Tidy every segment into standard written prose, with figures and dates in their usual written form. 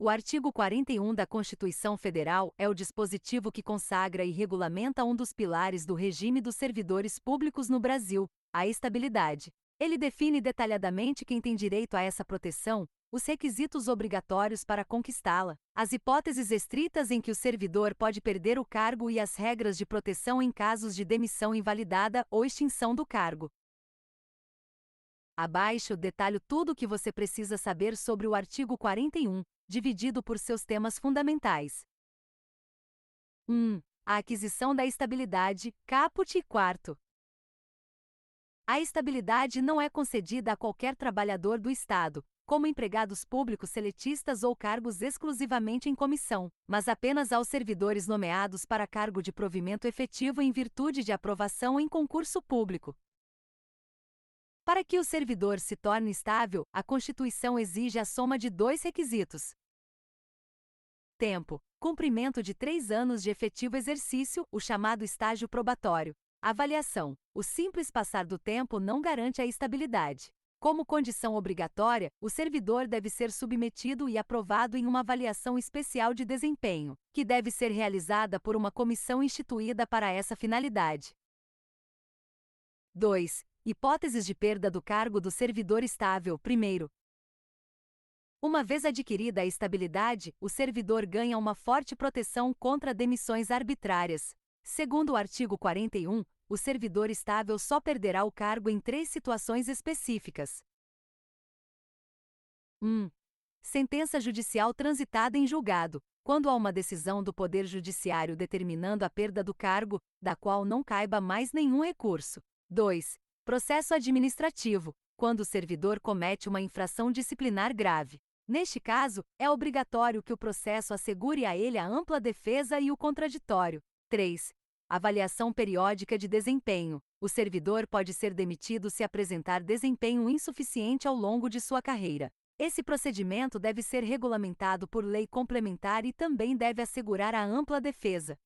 O artigo 41 da Constituição Federal é o dispositivo que consagra e regulamenta um dos pilares do regime dos servidores públicos no Brasil, a estabilidade. Ele define detalhadamente quem tem direito a essa proteção, os requisitos obrigatórios para conquistá-la, as hipóteses estritas em que o servidor pode perder o cargo e as regras de proteção em casos de demissão invalidada ou extinção do cargo. Abaixo detalho tudo o que você precisa saber sobre o artigo 41, dividido por seus temas fundamentais. 1. A aquisição da estabilidade, caput e quarto. A estabilidade não é concedida a qualquer trabalhador do Estado, como empregados públicos seletistas ou cargos exclusivamente em comissão, mas apenas aos servidores nomeados para cargo de provimento efetivo em virtude de aprovação em concurso público. Para que o servidor se torne estável, a Constituição exige a soma de 2 requisitos. Tempo: cumprimento de 3 anos de efetivo exercício, o chamado estágio probatório. Avaliação: o simples passar do tempo não garante a estabilidade. Como condição obrigatória, o servidor deve ser submetido e aprovado em uma avaliação especial de desempenho, que deve ser realizada por uma comissão instituída para essa finalidade. 2. Hipóteses de perda do cargo do servidor estável. Primeiro, uma vez adquirida a estabilidade, o servidor ganha uma forte proteção contra demissões arbitrárias. Segundo o artigo 41, o servidor estável só perderá o cargo em 3 situações específicas. 1. Sentença judicial transitada em julgado, quando há uma decisão do Poder Judiciário determinando a perda do cargo, da qual não caiba mais nenhum recurso. 2. Processo administrativo, quando o servidor comete uma infração disciplinar grave. Neste caso, é obrigatório que o processo assegure a ele a ampla defesa e o contraditório. 3. Avaliação periódica de desempenho. O servidor pode ser demitido se apresentar desempenho insuficiente ao longo de sua carreira. Esse procedimento deve ser regulamentado por lei complementar e também deve assegurar a ampla defesa.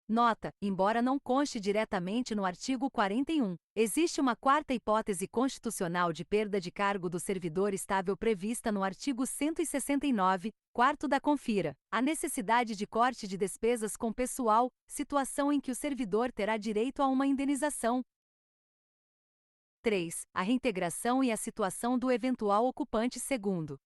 Nota: embora não conste diretamente no artigo 41, existe uma quarta hipótese constitucional de perda de cargo do servidor estável prevista no artigo 169, quarto da Confira, a necessidade de corte de despesas com pessoal, situação em que o servidor terá direito a uma indenização. 3. A reintegração e a situação do eventual ocupante. Segundo,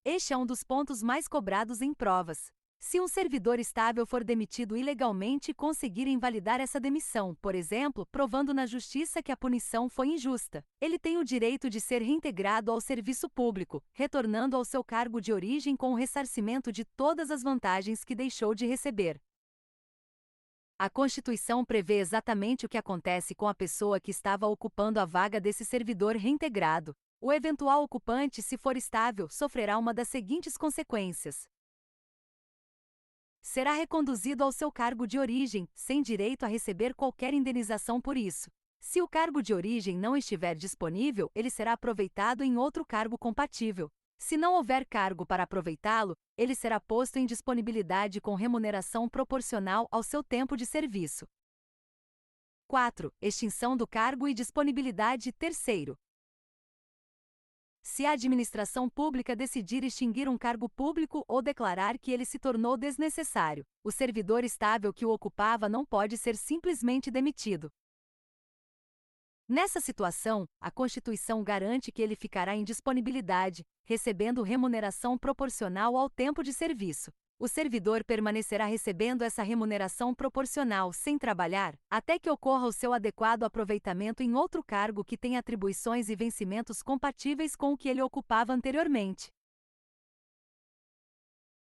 este é um dos pontos mais cobrados em provas. Se um servidor estável for demitido ilegalmente e conseguir invalidar essa demissão, por exemplo, provando na justiça que a punição foi injusta, ele tem o direito de ser reintegrado ao serviço público, retornando ao seu cargo de origem com o ressarcimento de todas as vantagens que deixou de receber. A Constituição prevê exatamente o que acontece com a pessoa que estava ocupando a vaga desse servidor reintegrado. O eventual ocupante, se for estável, sofrerá uma das seguintes consequências: será reconduzido ao seu cargo de origem, sem direito a receber qualquer indenização por isso. Se o cargo de origem não estiver disponível, ele será aproveitado em outro cargo compatível. Se não houver cargo para aproveitá-lo, ele será posto em disponibilidade com remuneração proporcional ao seu tempo de serviço. 4. Extinção do cargo e disponibilidade. Terceiro, se a administração pública decidir extinguir um cargo público ou declarar que ele se tornou desnecessário, o servidor estável que o ocupava não pode ser simplesmente demitido. Nessa situação, a Constituição garante que ele ficará em disponibilidade, recebendo remuneração proporcional ao tempo de serviço. O servidor permanecerá recebendo essa remuneração proporcional sem trabalhar, até que ocorra o seu adequado aproveitamento em outro cargo que tenha atribuições e vencimentos compatíveis com o que ele ocupava anteriormente.